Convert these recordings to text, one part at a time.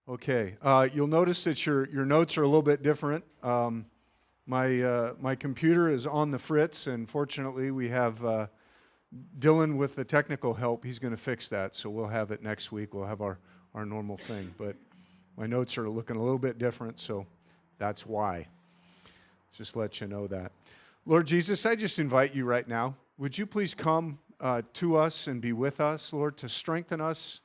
Okay, you'll notice that your notes are a little bit different. My computer is on the fritz, and fortunately we have Dylan with the technical help. He's going to fix that, so we'll have it next week. We'll have our normal thing, but my notes are looking a little bit different, so that's why. Just let you know that. Lord Jesus, I just invite you right now. Would you please come to us and be with us, Lord, to strengthen us,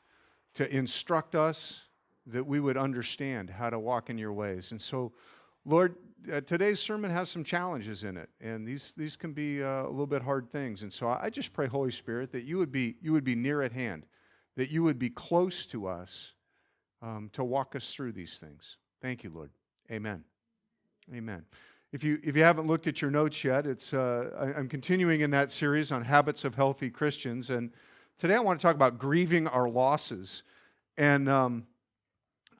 to instruct us, that we would understand how to walk in your ways. And so, Lord, today's sermon has some challenges in it, and these can be a little bit hard things. And so I just pray, Holy Spirit, that you would be near at hand, that you would be close to us to walk us through these things. Thank you, Lord. Amen. Amen. If you haven't looked at your notes yet, I'm continuing in that series on habits of healthy Christians, and today I want to talk about grieving our losses. And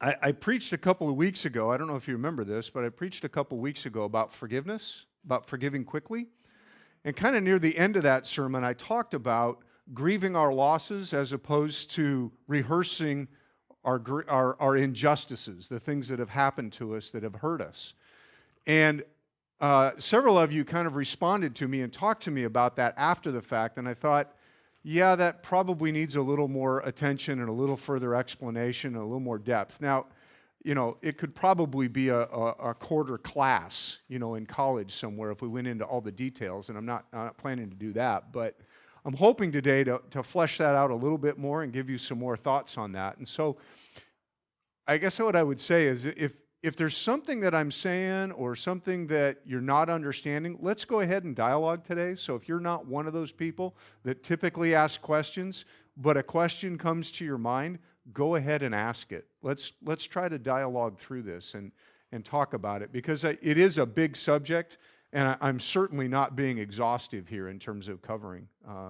I preached a couple of weeks ago, I don't know if you remember this, but I preached a couple of weeks ago about forgiveness, about forgiving quickly. And kind of near the end of that sermon, I talked about grieving our losses as opposed to rehearsing our injustices, the things that have happened to us that have hurt us. And several of you kind of responded to me and talked to me about that after the fact, and I thought, yeah, that probably needs a little more attention and a little further explanation and a little more depth. Now, it could probably be a quarter class, in college somewhere if we went into all the details, and I'm not planning to do that, but I'm hoping today to flesh that out a little bit more and give you some more thoughts on that. And so I guess what I would say is if there's something that I'm saying or something that you're not understanding, let's go ahead and dialogue today. So if you're not one of those people that typically ask questions, but a question comes to your mind, go ahead and ask it. Let's try to dialogue through this and talk about it, because it is a big subject, and I'm certainly not being exhaustive here in terms of covering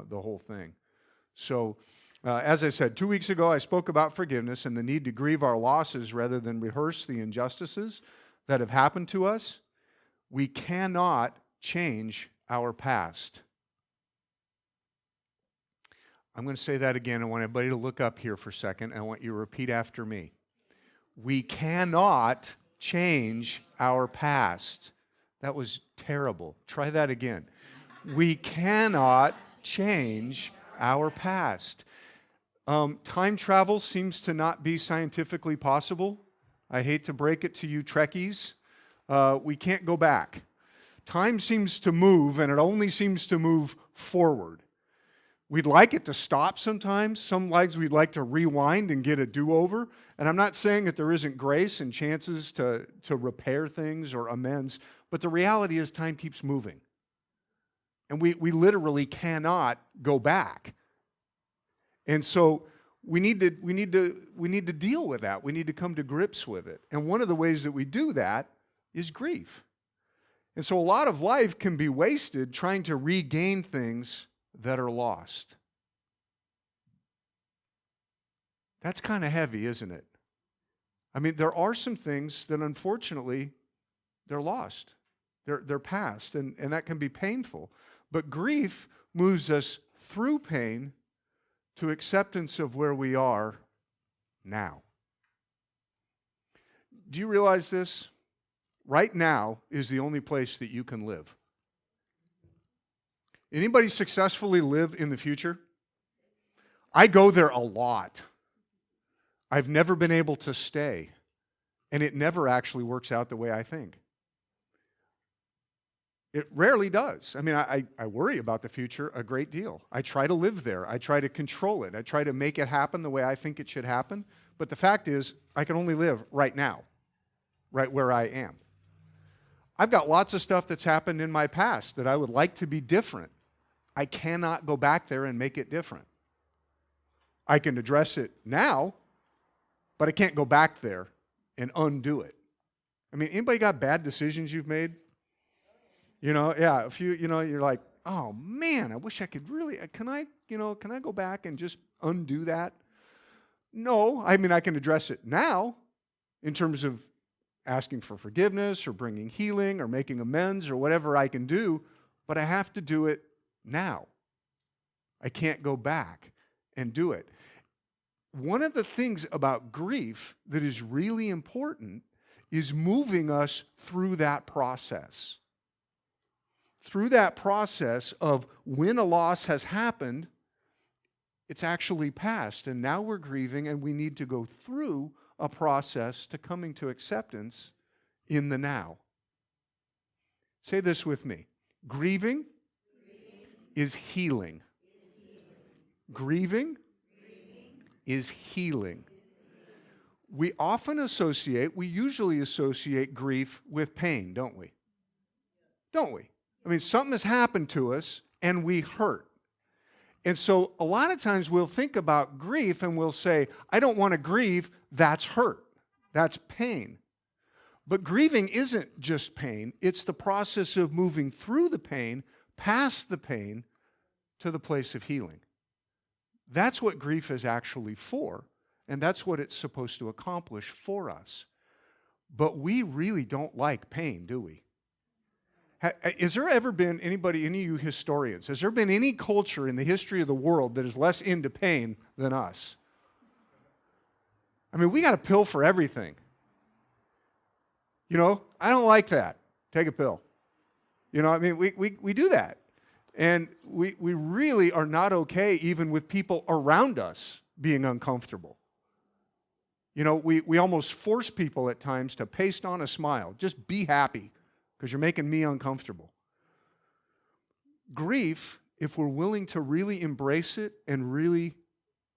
the whole thing. So as I said, 2 weeks ago, I spoke about forgiveness and the need to grieve our losses rather than rehearse the injustices that have happened to us. We cannot change our past. I'm going to say that again. I want everybody to look up here for a second. I want you to repeat after me. We cannot change our past. That was terrible. Try that again. We cannot change our past. Time travel seems to not be scientifically possible. I hate to break it to you Trekkies. We can't go back. Time seems to move, and it only seems to move forward. We'd like it to stop sometimes. Some lives we'd like to rewind and get a do-over. And I'm not saying that there isn't grace and chances to repair things or amends, but the reality is time keeps moving. And we literally cannot go back. And so we need to deal with that. We need to come to grips with it. And one of the ways that we do that is grief. And so a lot of life can be wasted trying to regain things that are lost. That's kind of heavy, isn't it? I mean, there are some things that unfortunately they're lost. They're past, and that can be painful. But grief moves us through pain to acceptance of where we are now. Do you realize this? Right now is the only place that you can live. Anybody successfully live in the future? I go there a lot. I've never been able to stay, and it never actually works out the way I think. It rarely does. I mean, I worry about the future a great deal. I try to live there. I try to control it. I try to make it happen the way I think it should happen. But the fact is, I can only live right now, right where I am. I've got lots of stuff that's happened in my past that I would like to be different. I cannot go back there and make it different. I can address it now, but I can't go back there and undo it. I mean, anybody got bad decisions you've made? Yeah, if you're like, oh man, I wish I could really, can I go back and just undo that? No, I mean, I can address it now in terms of asking for forgiveness or bringing healing or making amends or whatever I can do, but I have to do it now. I can't go back and do it. one of the things about grief that is really important is moving us through that process. Through that process of when a loss has happened, it's actually past, and now we're grieving, and we need to go through a process to coming to acceptance in the now. Say this with me. Grieving is healing. Grieving is healing. We usually associate grief with pain, don't we? Don't we? I mean, something has happened to us and we hurt. And so a lot of times we'll think about grief and we'll say, I don't want to grieve, that's hurt. That's pain. But grieving isn't just pain. It's the process of moving through the pain, past the pain, to the place of healing. That's what grief is actually for, and that's what it's supposed to accomplish for us. But we really don't like pain, do we? Has there ever been any of you historians, has there been any culture in the history of the world that is less into pain than us? I mean, we got a pill for everything. You know, I don't like that. Take a pill. You know, I mean, we do that. And we really are not okay even with people around us being uncomfortable. You know, we almost force people at times to paste on a smile. Just be happy, because you're making me uncomfortable. Grief, if we're willing to really embrace it and really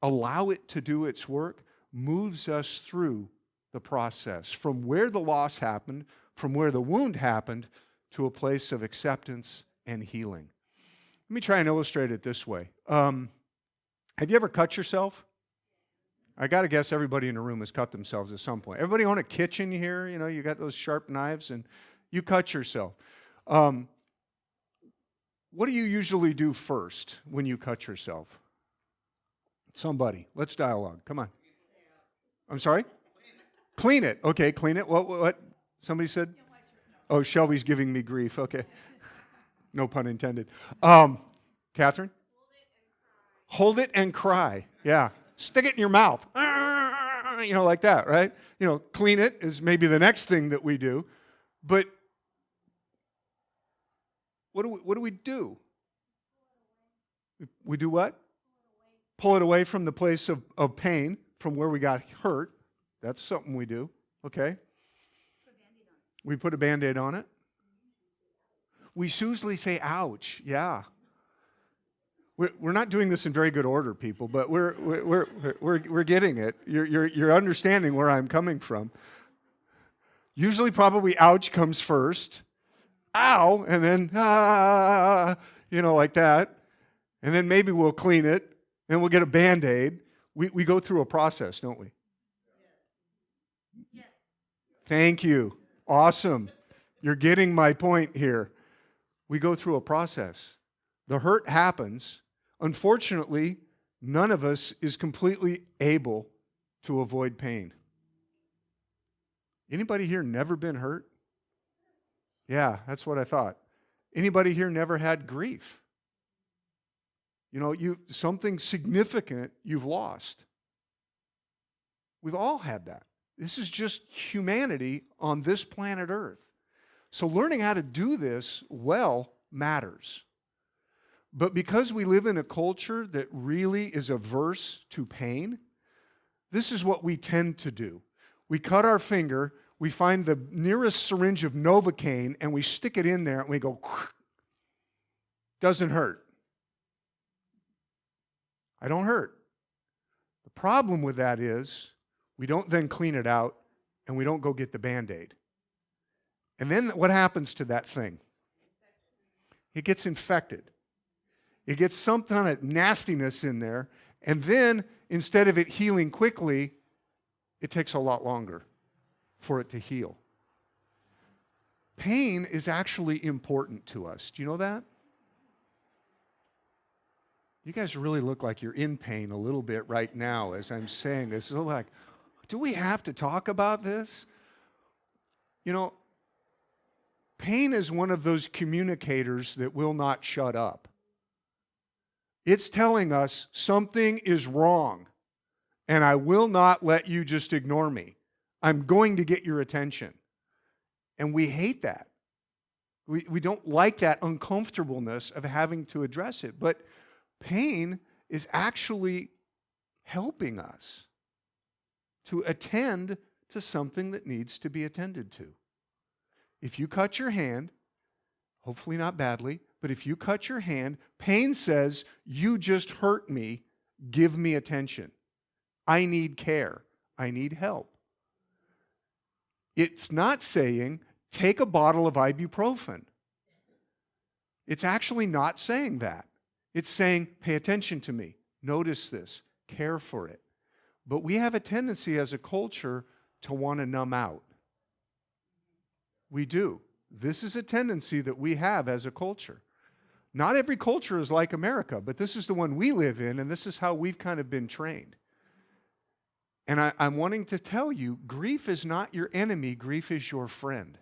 allow it to do its work, moves us through the process from where the loss happened, from where the wound happened, to a place of acceptance and healing. Let me try and illustrate it this way. Have you ever cut yourself? I got to guess everybody in the room has cut themselves at some point. Everybody own a kitchen here? You know, you got those sharp knives and you cut yourself. What do you usually do first when you cut yourself? Somebody. Let's dialogue. Come on. I'm sorry? Clean it. Okay, clean it. What? Somebody said? Oh, Shelby's giving me grief. Okay. No pun intended. Catherine? Hold it and cry. Yeah. Stick it in your mouth. You know, like that, right? You know, clean it is maybe the next thing that we do. But what do we do? We do what? Pull it away from the place of pain, from where we got hurt. That's something we do. Okay. We put a Band-Aid on it. We usually say, ouch. Yeah. We're not doing this in very good order, people, but we're getting it. You're understanding where I'm coming from. Usually probably ouch comes first. Ow, and then, you know, like that. And then maybe we'll clean it, and we'll get a Band-Aid. We go through a process, don't we? Yes. Thank you. Awesome. You're getting my point here. We go through a process. The hurt happens. Unfortunately, none of us is completely able to avoid pain. Anybody here never been hurt? Yeah, that's what I thought. Anybody here never had grief? You know, something significant you've lost. We've all had that. This is just humanity on this planet Earth. So learning how to do this well matters. But because we live in a culture that really is averse to pain, this is what we tend to do. We cut our finger, we find the nearest syringe of Novocaine, and we stick it in there, and we go, doesn't hurt. I don't hurt. The problem with that is we don't then clean it out, and we don't go get the Band-Aid. And then what happens to that thing? It gets infected. It gets some kind of nastiness in there, and then instead of it healing quickly, it takes a lot longer for it to heal. Pain is actually important to us. Do you know that? You guys really look like you're in pain a little bit right now as I'm saying this. It's like, do we have to talk about this? You know, pain is one of those communicators that will not shut up. It's telling us something is wrong. And I will not let you just ignore me. I'm going to get your attention. And we hate that. We don't like that uncomfortableness of having to address it. But pain is actually helping us to attend to something that needs to be attended to. If you cut your hand, hopefully not badly, but if you cut your hand, pain says, you just hurt me, give me attention. I need care. I need help. It's not saying, take a bottle of ibuprofen. It's actually not saying that. It's saying, pay attention to me. Notice this. Care for it. But we have a tendency as a culture to want to numb out. We do. This is a tendency that we have as a culture. Not every culture is like America, but this is the one we live in, and this is how we've kind of been trained. And I'm wanting to tell you, grief is not your enemy, grief is your friend.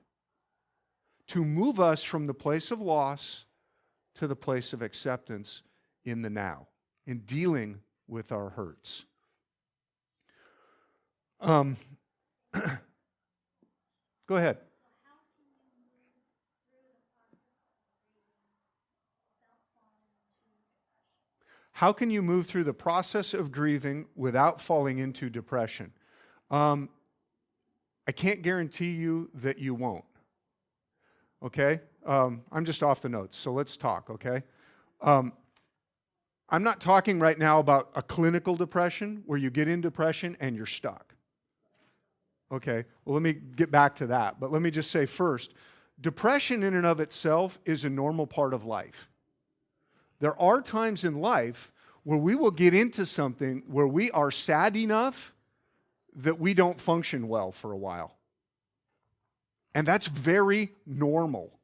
To move us from the place of loss to the place of acceptance in the now, in dealing with our hurts. Go ahead. How can you move through the process of grieving without falling into depression? I can't guarantee you that you won't. Okay? I'm just off the notes, so let's talk, okay? I'm not talking right now about a clinical depression where you get in depression and you're stuck. Okay, well, let me get back to that. But let me just say first, depression in and of itself is a normal part of life. There are times in life where we will get into something where we are sad enough that we don't function well for a while. And that's very normal.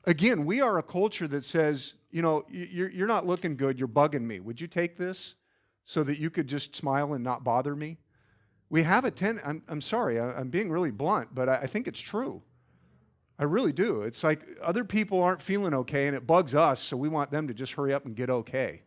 Again, we are a culture that says, you know, you're not looking good, you're bugging me. Would you take this so that you could just smile and not bother me? We have I'm sorry, I'm being really blunt, but I think it's true. I really do. It's like other people aren't feeling okay and it bugs us, so we want them to just hurry up and get okay.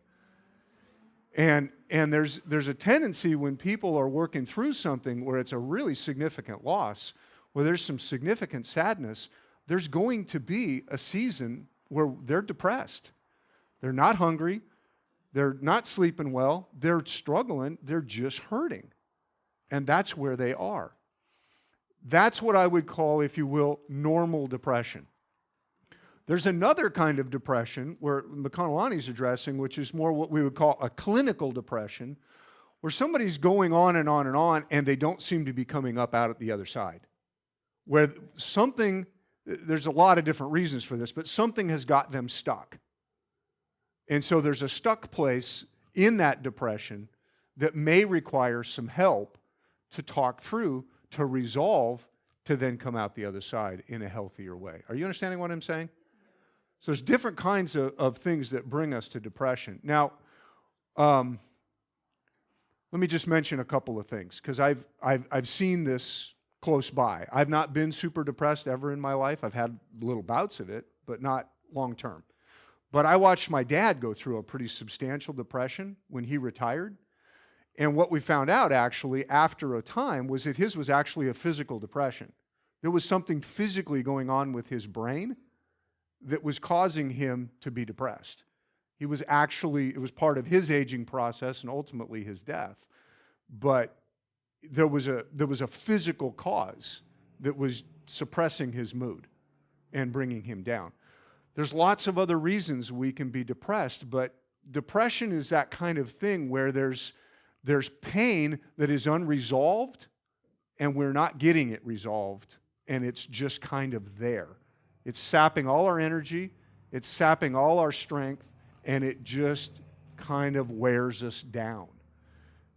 And there's a tendency when people are working through something where it's a really significant loss, where there's some significant sadness, there's going to be a season where they're depressed. They're not hungry. They're not sleeping well. They're struggling. They're just hurting. And that's where they are. That's what I would call, if you will, normal depression. There's another kind of depression where McConnellani's addressing, which is more what we would call a clinical depression, where somebody's going on and on and on, and they don't seem to be coming up out at the other side. Where something, there's a lot of different reasons for this, but something has got them stuck. And so there's a stuck place in that depression that may require some help to talk through, to resolve, to then come out the other side in a healthier way. Are you understanding what I'm saying? So there's different kinds of things that bring us to depression. Now, let me just mention a couple of things, because I've seen this close by. I've not been super depressed ever in my life. I've had little bouts of it, but not long term. But I watched my dad go through a pretty substantial depression when he retired. And what we found out actually after a time was that his was actually a physical depression. There was something physically going on with his brain that was causing him to be depressed. He was actually, it was part of his aging process and ultimately his death. But there was a physical cause that was suppressing his mood and bringing him down. There's lots of other reasons we can be depressed, but depression is that kind of thing where there's pain that is unresolved and we're not getting it resolved, and it's just kind of there. It's sapping all our energy, it's sapping all our strength, and it just kind of wears us down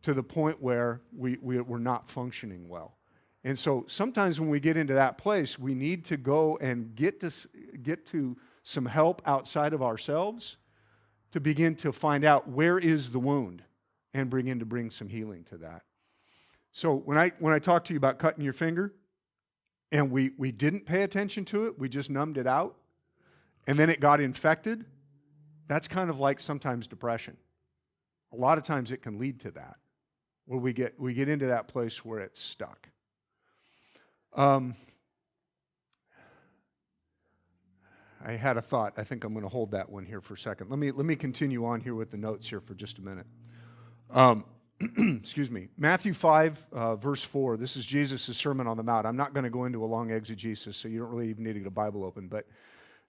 to the point where we're not functioning well. And so sometimes when we get into that place, we need to go and get to some help outside of ourselves to begin to find out where is the wound and bring some healing to that. So when I talk to you about cutting your finger, and we didn't pay attention to it, we just numbed it out, and then it got infected, that's kind of like sometimes depression. A lot of times it can lead to that. where we get into that place where it's stuck. I had a thought. I think I'm going to hold that one here for a second. Let me continue on here with the notes here for just a minute. Excuse me. Matthew 5, verse 4. This is Jesus' Sermon on the Mount. I'm not going to go into a long exegesis, so you don't really even need to get a Bible open. But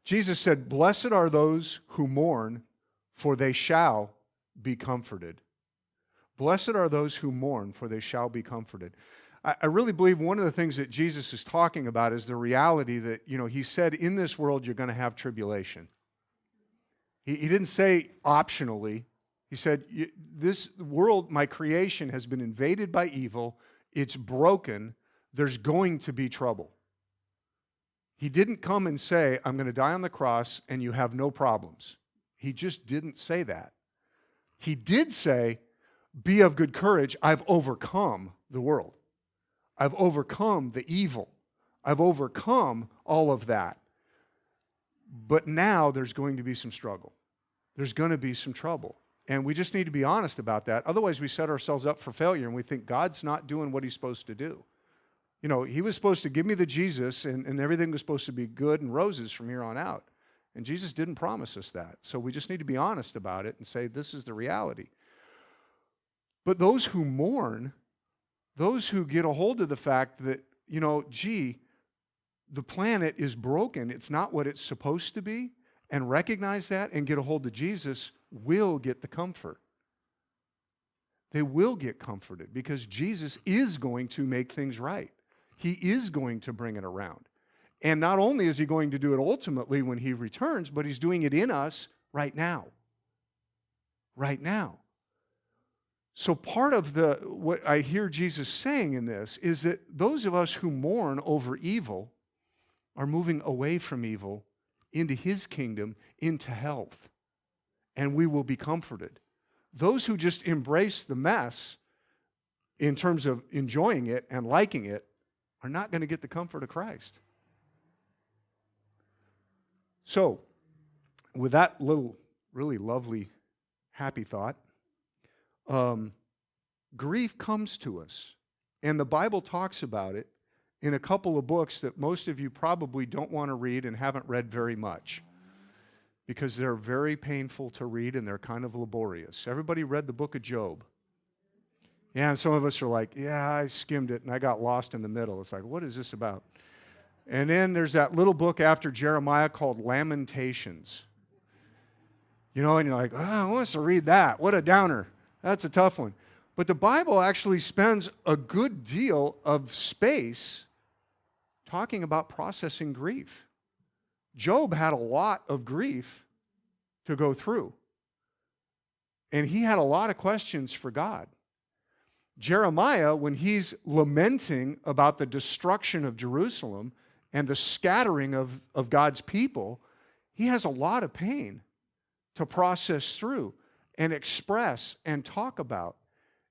Jesus said, "Blessed are those who mourn, for they shall be comforted." Blessed are those who mourn, for they shall be comforted. I really believe one of the things that Jesus is talking about is the reality that, he said, in this world you're going to have tribulation. He didn't say optionally. He said, this world, my creation, has been invaded by evil. It's broken. There's going to be trouble. He didn't come and say, I'm going to die on the cross and you have no problems. He just didn't say that. He did say, be of good courage. I've overcome the world. I've overcome the evil. I've overcome all of that. But now there's going to be some struggle. There's going to be some trouble. And we just need to be honest about that. Otherwise, we set ourselves up for failure and we think God's not doing what he's supposed to do. He was supposed to give me the Jesus and everything was supposed to be good and roses from here on out. And Jesus didn't promise us that. So we just need to be honest about it and say this is the reality. But those who mourn, those who get a hold of the fact that, the planet is broken, it's not what it's supposed to be, and recognize that and get a hold of Jesus, will get the comfort. They will get comforted because Jesus is going to make things right. He is going to bring it around. And not only is he going to do it ultimately when he returns, but he's doing it in us right now. Right now. So part of what I hear Jesus saying in this is that those of us who mourn over evil are moving away from evil into his kingdom, into health, and we will be comforted. Those who just embrace the mess in terms of enjoying it and liking it are not going to get the comfort of Christ. So, with that little really lovely, happy thought, grief comes to us, and the Bible talks about it in a couple of books that most of you probably don't want to read and haven't read very much because they're very painful to read and they're kind of laborious. Everybody read the book of Job? Yeah, and some of us are like, yeah, I skimmed it and I got lost in the middle. It's like, what is this about? And then there's that little book after Jeremiah called Lamentations. And you're like, oh, who wants to read that? What a downer. That's a tough one. But the Bible actually spends a good deal of space talking about processing grief. Job had a lot of grief to go through. And he had a lot of questions for God. Jeremiah, when he's lamenting about the destruction of Jerusalem and the scattering of God's people, he has a lot of pain to process through and express and talk about.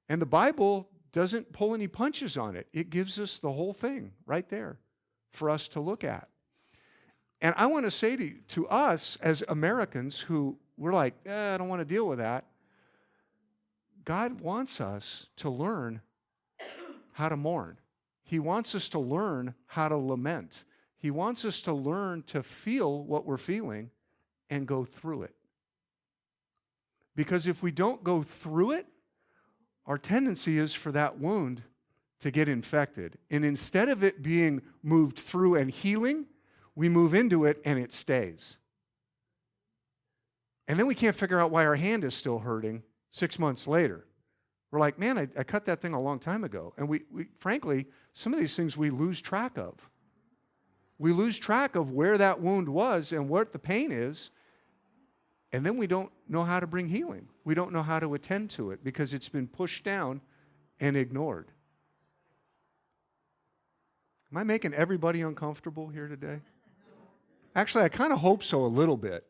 And the Bible doesn't pull any punches on it. It gives us the whole thing right there for us to look at. And I want to say to us as Americans who we're like, I don't want to deal with that. God wants us to learn how to mourn. He wants us to learn how to lament. He wants us to learn to feel what we're feeling and go through it. Because if we don't go through it, our tendency is for that wound to get infected. And instead of it being moved through and healing, we move into it and it stays. And then we can't figure out why our hand is still hurting 6 months later. We're like, man, I cut that thing a long time ago. And we frankly, some of these things we lose track of. We lose track of where that wound was and what the pain is. And then we don't know how to bring healing. We don't know how to attend to it because it's been pushed down and ignored. Am I making everybody uncomfortable here today? Actually, I kind of hope so a little bit,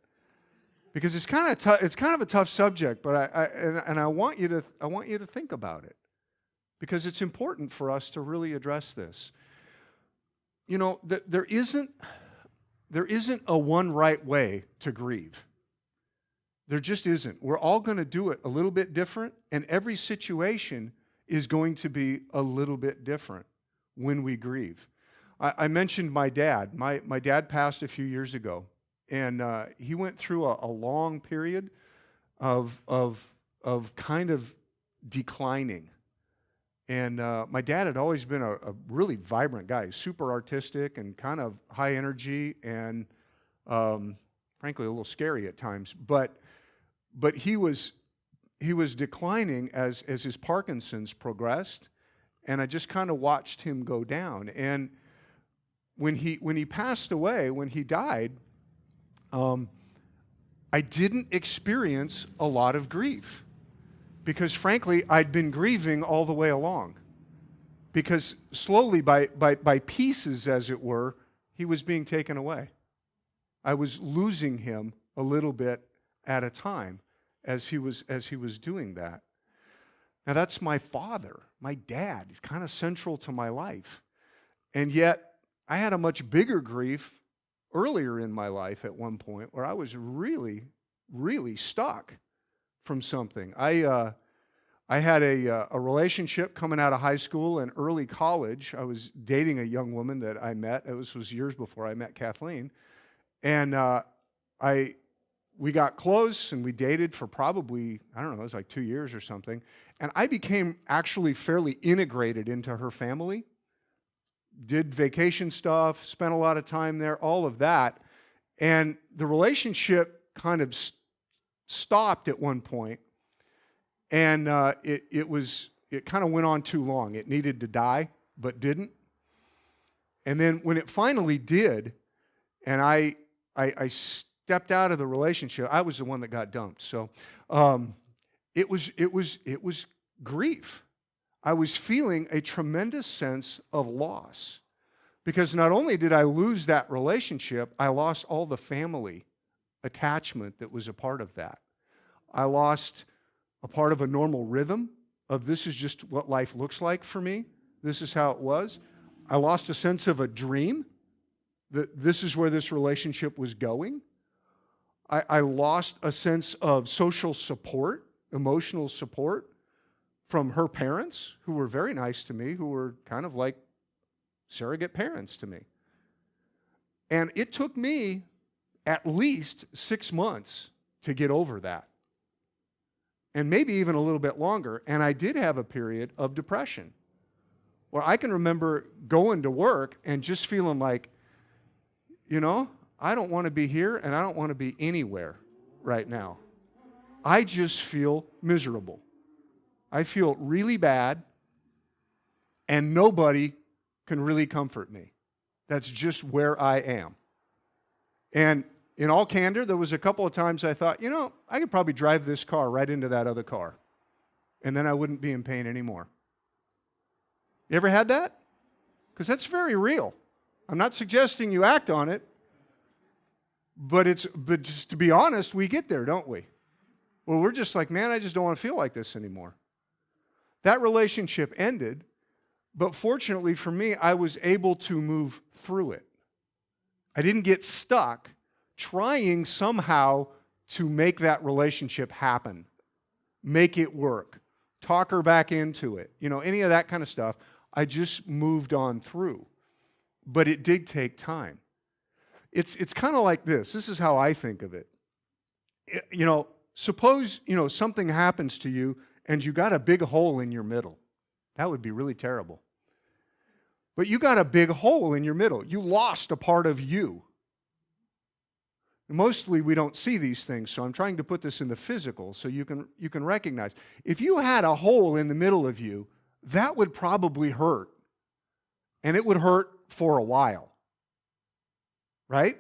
because it's kind of a tough subject. But I want you to think about it, because it's important for us to really address this. There isn't a one right way to grieve. There just isn't. We're all going to do it a little bit different, and every situation is going to be a little bit different when we grieve. I mentioned my dad. My dad passed a few years ago, and he went through a long period of kind of declining. And my dad had always been a really vibrant guy, super artistic and kind of high energy and frankly a little scary at times. But he was declining as his Parkinson's progressed, and I just kind of watched him go down. And when he passed away, when he died, I didn't experience a lot of grief. Because frankly, I'd been grieving all the way along. Because slowly, by pieces, as it were, he was being taken away. I was losing him a little bit at a time as he was doing that. Now that's my father, my dad. He's kind of central to my life. And yet, I had a much bigger grief earlier in my life at one point where I was really, really stuck from something. I had a relationship coming out of high school and early college. I was dating a young woman that I met. This was years before I met Kathleen. And we got close and we dated for probably, I don't know, it was like 2 years or something. And I became actually fairly integrated into her family. Did vacation stuff, spent a lot of time there, all of that. And the relationship kind of stopped at one point, and it kind of went on too long. It needed to die, but didn't. And then when it finally did, and I stepped out of the relationship, I was the one that got dumped. So it was grief. I was feeling a tremendous sense of loss, because not only did I lose that relationship, I lost all the family attachment that was a part of that. I lost a part of a normal rhythm of this is just what life looks like for me. This is how it was. I lost a sense of a dream that this is where this relationship was going. I lost a sense of social support, emotional support from her parents, who were very nice to me, who were kind of like surrogate parents to me. And it took me at least 6 months to get over that. And maybe even a little bit longer. And I did have a period of depression where I can remember going to work and just feeling like, I don't want to be here and I don't want to be anywhere right now. I just feel miserable. I feel really bad, and nobody can really comfort me. That's just where I am. And in all candor, there was a couple of times I thought, I could probably drive this car right into that other car, and then I wouldn't be in pain anymore. You ever had that? Because that's very real. I'm not suggesting you act on it, but just to be honest, we get there, don't we? Well, we're just like, man, I just don't want to feel like this anymore. That relationship ended, but fortunately for me, I was able to move through it. I didn't get stuck trying somehow to make that relationship happen, make it work, talk her back into it, any of that kind of stuff. I just moved on through. But it did take time. It's kind of like this. This is how I think of it. Suppose, something happens to you and you got a big hole in your middle. That would be really terrible. But you got a big hole in your middle. You lost a part of you. Mostly we don't see these things, so I'm trying to put this in the physical so you can recognize. If you had a hole in the middle of you, that would probably hurt. And it would hurt for a while. Right?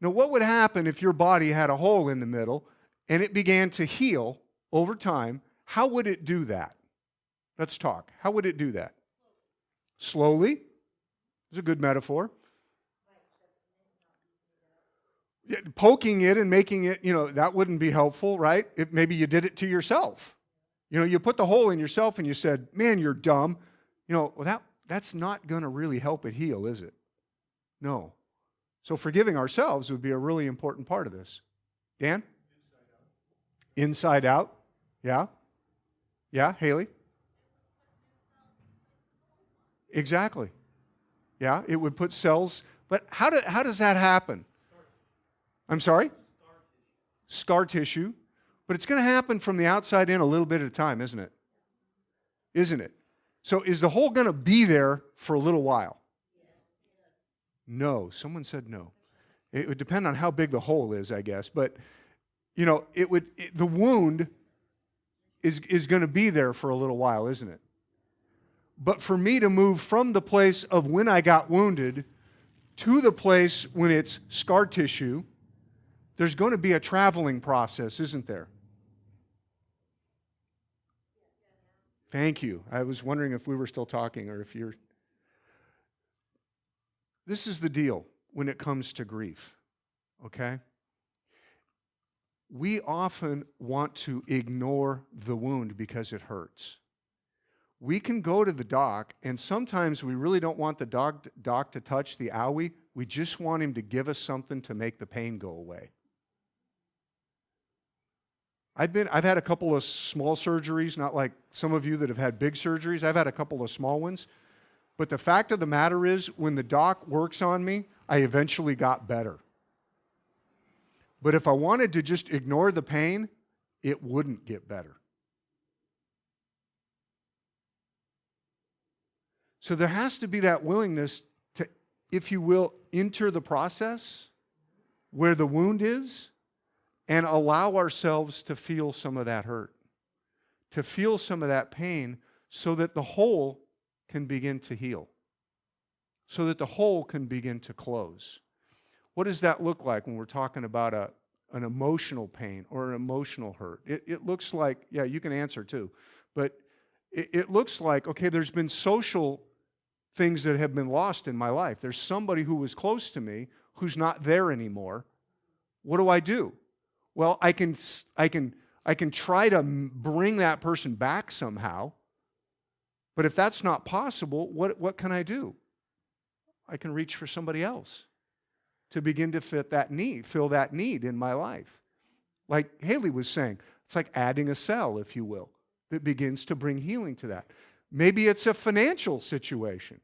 Now, what would happen if your body had a hole in the middle and it began to heal over time? How would it do that? Let's talk. How would it do that? Slowly. It's a good metaphor. Yeah, poking it and making it, that wouldn't be helpful, right? Maybe you did it to yourself. You put the hole in yourself and you said, man, you're dumb. That's not going to really help it heal, is it? No. So forgiving ourselves would be a really important part of this. Dan? Inside out. Yeah? Yeah, Haley? Exactly. Yeah, it would put cells. But how does that happen? I'm sorry? Scar tissue. But it's going to happen from the outside in a little bit at a time, isn't it? Isn't it? So is the hole going to be there for a little while? No. Someone said no. It would depend on how big the hole is, I guess. But, you know, the wound is going to be there for a little while, isn't it? But for me to move from the place of when I got wounded to the place when it's scar tissue, there's going to be a traveling process, isn't there? Thank you. I was wondering if we were still talking or if you're... This is the deal when it comes to grief, okay? We often want to ignore the wound because it hurts. We can go to the doc, and sometimes we really don't want the doc to touch the owie. We just want him to give us something to make the pain go away. I've had a couple of small surgeries, not like some of you that have had big surgeries. I've had a couple of small ones. But the fact of the matter is, when the doc works on me, I eventually got better. But if I wanted to just ignore the pain, it wouldn't get better. So there has to be that willingness to, if you will, enter the process where the wound is and allow ourselves to feel some of that hurt, to feel some of that pain so that the hole can begin to heal, so that the hole can begin to close. What does that look like when we're talking about an emotional pain or an emotional hurt? It looks like, yeah, you can answer too, but it looks like, okay, there's been social things that have been lost in my life. There's somebody who was close to me who's not there anymore. What do? Well, I can try to bring that person back somehow, but if that's not possible, what can I do? I can reach for somebody else to begin to fill that need in my life. Like Haley was saying, it's like adding a cell, if you will, that begins to bring healing to that. Maybe it's a financial situation.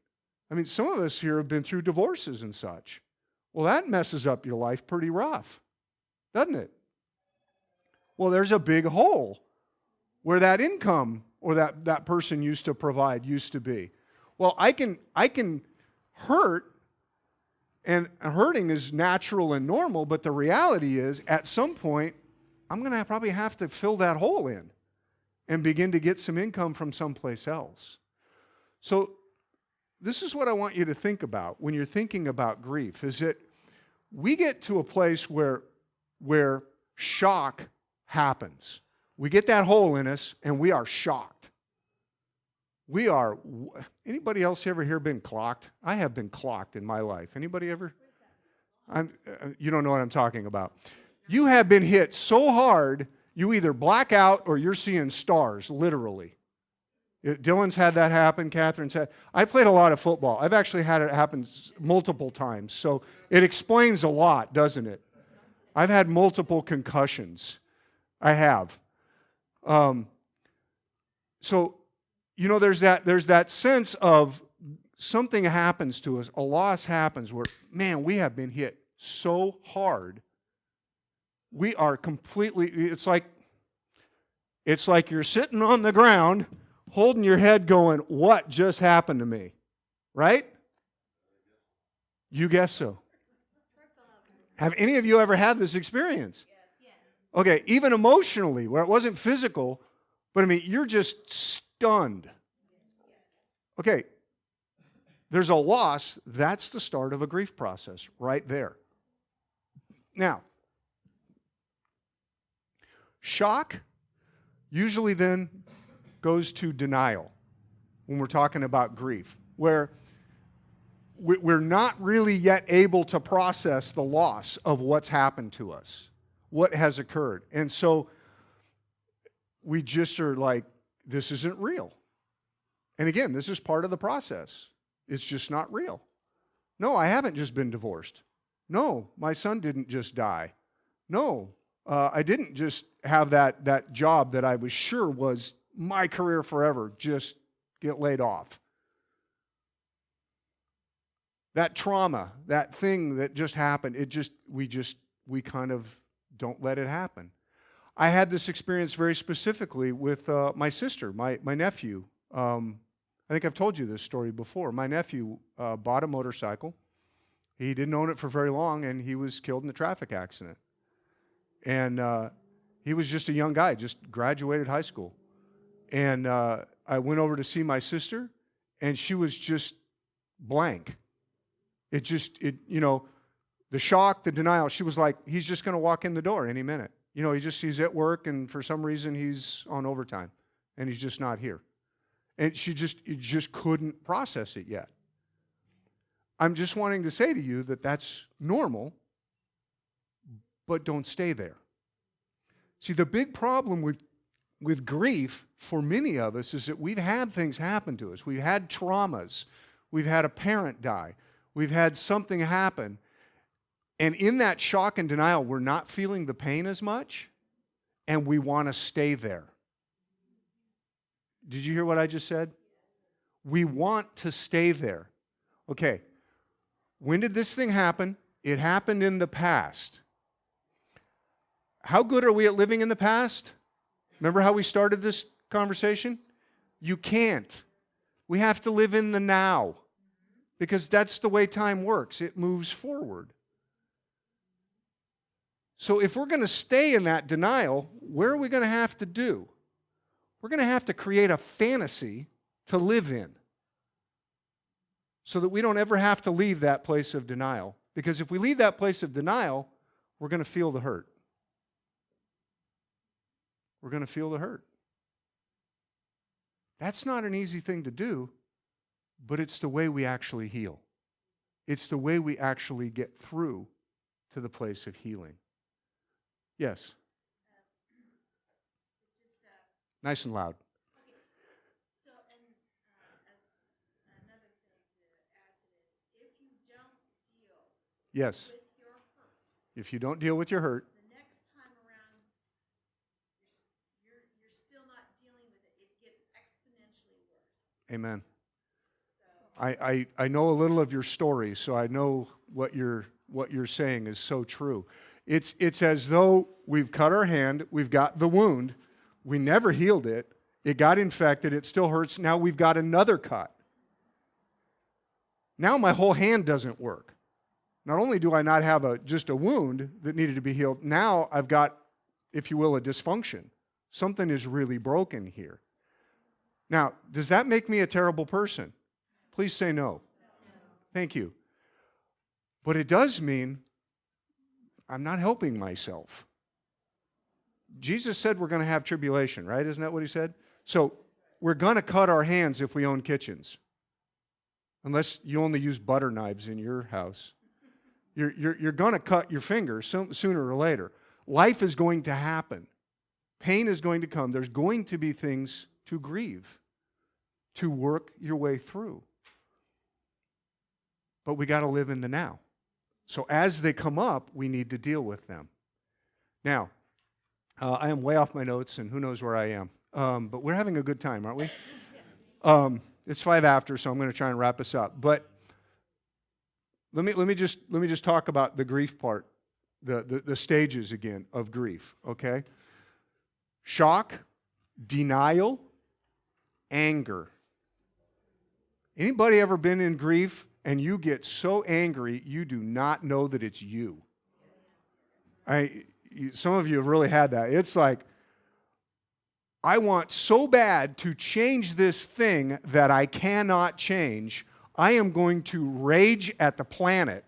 I mean, some of us here have been through divorces and such. Well, that messes up your life pretty rough, doesn't it? Well, there's a big hole where that income or that person used to provide used to be. Well, I can hurt, and hurting is natural and normal, but the reality is at some point, I'm going to probably have to fill that hole in and begin to get some income from someplace else. So this is what I want you to think about when you're thinking about grief, is that we get to a place where shock happens. We get that hole in us and we are shocked. Anybody else ever here been clocked? I have been clocked in my life. Anybody ever? You don't know what I'm talking about. You have been hit so hard, you either black out or you're seeing stars, literally. Dylan's had that happen. Catherine's had. I played a lot of football. I've actually had it happen multiple times. So it explains a lot, doesn't it? I've had multiple concussions. I have. So, you know, there's that sense of something happens to us, a loss happens where, man, we have been hit so hard. We are completely, it's like you're sitting on the ground, holding your head going, what just happened to me? Right? You guess so. Have any of you ever had this experience? Okay, even emotionally, where it wasn't physical, but I mean, you're just stunned. Okay, there's a loss. That's the start of a grief process right there. Now, shock usually then goes to denial when we're talking about grief, where we're not really yet able to process the loss of what's happened to us, what has occurred. And so we just are like, this isn't real. And again, this is part of the process. It's just not real. No, I haven't just been divorced. No, my son didn't just die. No, I didn't just have that job that I was sure was my career forever just get laid off. That trauma, that thing that just happened, we kind of don't let it happen. I had this experience very specifically with my sister, my nephew. I think I've told you this story before. My nephew bought a motorcycle. He didn't own it for very long, and he was killed in a traffic accident. And he was just a young guy, just graduated high school. And I went over to see my sister, and she was just blank. The shock, the denial, she was like, he's just going to walk in the door any minute. He's at work, and for some reason he's on overtime, and he's just not here. And she just couldn't process it yet. I'm just wanting to say to you that that's normal, but don't stay there. See, the big problem with grief for many of us is that we've had things happen to us. We've had traumas. We've had a parent die. We've had something happen. And in that shock and denial, we're not feeling the pain as much, and we want to stay there. Did you hear what I just said? We want to stay there. Okay, when did this thing happen? It happened in the past. How good are we at living in the past? Remember how we started this conversation? You can't. We have to live in the now, because that's the way time works. It moves forward. So if we're going to stay in that denial, where are we going to have to do? We're going to have to create a fantasy to live in so that we don't ever have to leave that place of denial. Because if we leave that place of denial, we're going to feel the hurt. We're going to feel the hurt. That's not an easy thing to do, but it's the way we actually heal. It's the way we actually get through to the place of healing. Yes? Nice and loud. Okay. So, and as another thing to add to this, if you don't deal Yes. with your hurt, If you don't deal with your hurt, the next time around, you're still not dealing with it. It gets exponentially worse. amen. So, I know a little of your story, so I know what you're saying is so true. It's as though we've cut our hand, we've got the wound, we never healed it, it got infected, it still hurts, now we've got another cut. Now my whole hand doesn't work. Not only do I not have just a wound that needed to be healed, now I've got, if you will, a dysfunction. Something is really broken here. Now, does that make me a terrible person? Please say no. Thank you. But it does mean I'm not helping myself. Jesus said we're going to have tribulation, right? Isn't that what he said? So we're going to cut our hands if we own kitchens. Unless you only use butter knives in your house. You're going to cut your fingers sooner or later. Life is going to happen. Pain is going to come. There's going to be things to grieve, to work your way through. But we got to live in the now. So as they come up, we need to deal with them. Now, I am way off my notes, and who knows where I am. But we're having a good time, aren't we? It's 5 after, so I'm going to try and wrap us up. But let me just talk about the grief part, the stages again of grief. Okay, shock, denial, anger. Anybody ever been in grief and you get so angry you do not know that it's you? Some of you have really had that. It's like, I want so bad to change this thing that I cannot change. I am going to rage at the planet.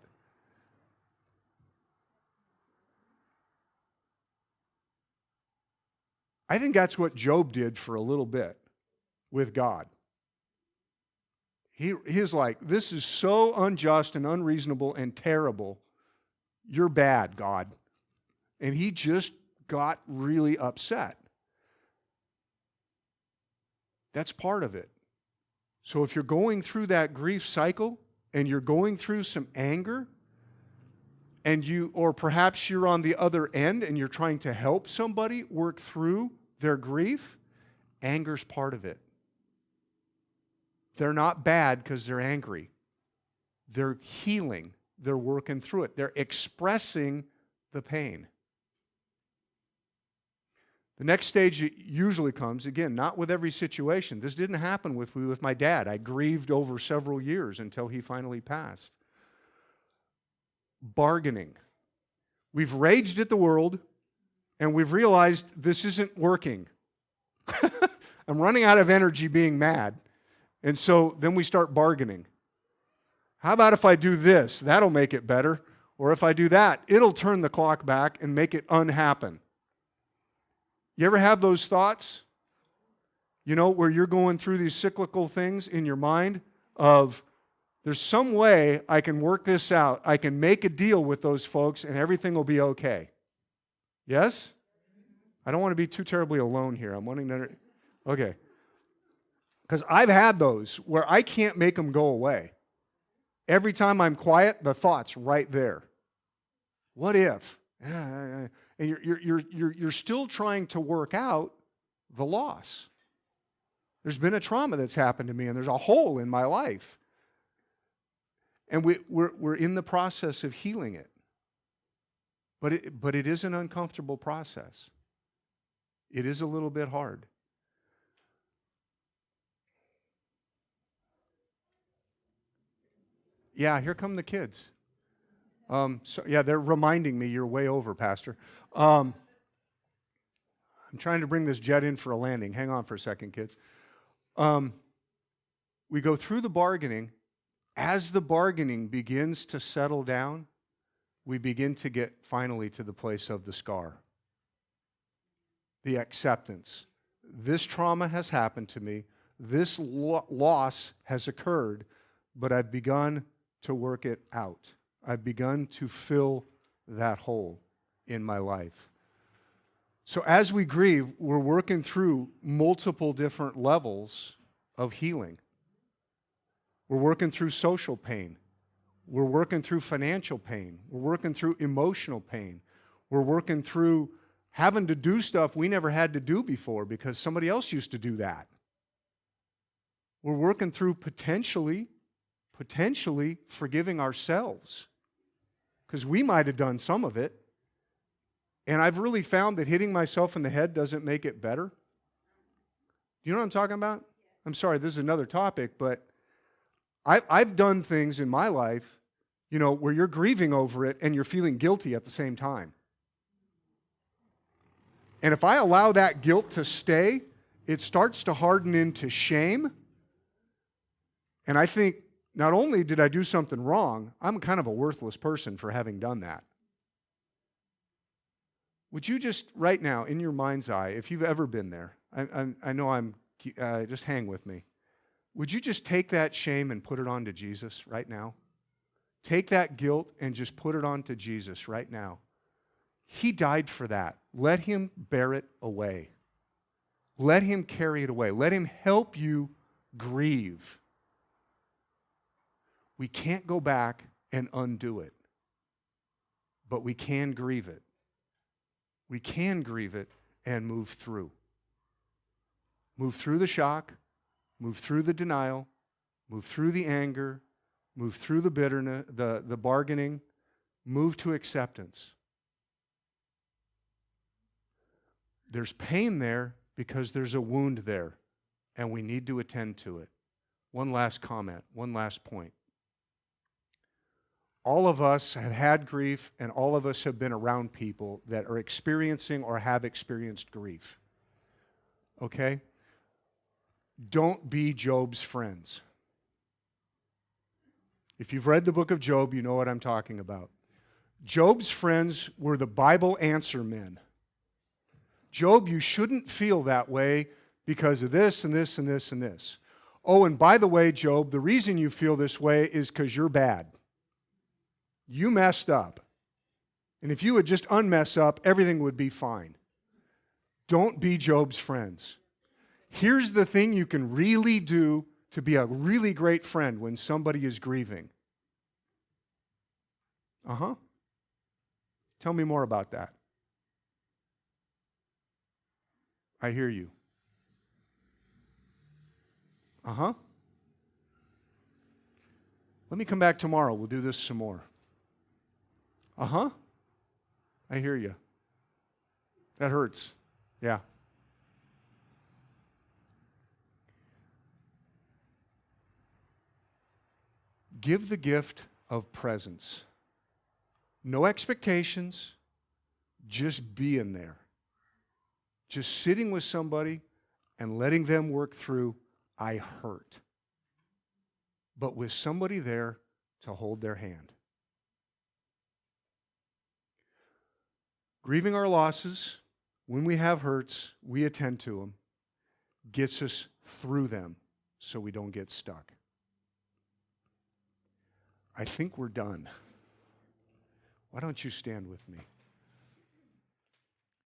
I think that's what Job did for a little bit with God. He's like, this is so unjust and unreasonable and terrible. You're bad, God. And he just got really upset. That's part of it. So if you're going through that grief cycle and you're going through some anger, or perhaps you're on the other end and you're trying to help somebody work through their grief, anger's part of it. They're not bad because they're angry. They're healing. They're working through it. They're expressing the pain. The next stage usually comes, again, not with every situation. This didn't happen with me with my dad. I grieved over several years until he finally passed. Bargaining. We've raged at the world, and we've realized this isn't working. I'm running out of energy being mad. And so then we start bargaining. How about if I do this? That'll make it better. Or if I do that, it'll turn the clock back and make it unhappen. You ever have those thoughts? You know, where you're going through these cyclical things in your mind of, there's some way I can work this out. I can make a deal with those folks and everything will be okay. Yes? I don't want to be too terribly alone here. I'm wanting to... Okay. Because I've had those where I can't make them go away. Every time I'm quiet, the thought's right there. What if? And you're still trying to work out the loss. There's been a trauma that's happened to me, and there's a hole in my life. And we're in the process of healing it. But it is an uncomfortable process. It is a little bit hard. Yeah, here come the kids. They're reminding me you're way over, Pastor. I'm trying to bring this jet in for a landing. Hang on for a second, kids. We go through the bargaining. As the bargaining begins to settle down, we begin to get finally to the place of the scar. The acceptance. This trauma has happened to me. This loss has occurred, but I've begun to work it out. I've begun to fill that hole in my life. So as we grieve, we're working through multiple different levels of healing. We're working through social pain. We're working through financial pain. We're working through emotional pain. We're working through having to do stuff we never had to do before because somebody else used to do that. We're working through potentially forgiving ourselves because we might have done some of it. And I've really found that hitting myself in the head doesn't make it better. You know what I'm talking about? I'm sorry, this is another topic, but I've done things in my life, you know, where you're grieving over it and you're feeling guilty at the same time. And if I allow that guilt to stay, it starts to harden into shame. And I think not only did I do something wrong, I'm kind of a worthless person for having done that. Would you just, right now, in your mind's eye, if you've ever been there, I know just hang with me. Would you just take that shame and put it onto Jesus right now? Take that guilt and just put it onto Jesus right now. He died for that. Let him bear it away. Let him carry it away. Let him help you grieve. We can't go back and undo it, but we can grieve it. We can grieve it and move through. Move through the shock, move through the denial, move through the anger, move through the bitterness, the bargaining, move to acceptance. There's pain there because there's a wound there, and we need to attend to it. One last comment, one last point. All of us have had grief, and all of us have been around people that are experiencing or have experienced grief. Okay? Don't be Job's friends. If you've read the book of Job, you know what I'm talking about. Job's friends were the Bible answer men. Job, you shouldn't feel that way because of this and this and this and this. Oh, and by the way, Job, the reason you feel this way is because you're bad. You messed up. And if you would just unmess up, everything would be fine. Don't be Job's friends. Here's the thing you can really do to be a really great friend when somebody is grieving. Tell me more about that. I hear you. Let me come back tomorrow. We'll do this some more. Uh-huh. I hear you. That hurts. Yeah. Give the gift of presence. No expectations, just being there. Just sitting with somebody and letting them work through, I hurt. But with somebody there to hold their hand. Grieving our losses, when we have hurts, we attend to them, gets us through them so we don't get stuck. I think we're done. Why don't you stand with me?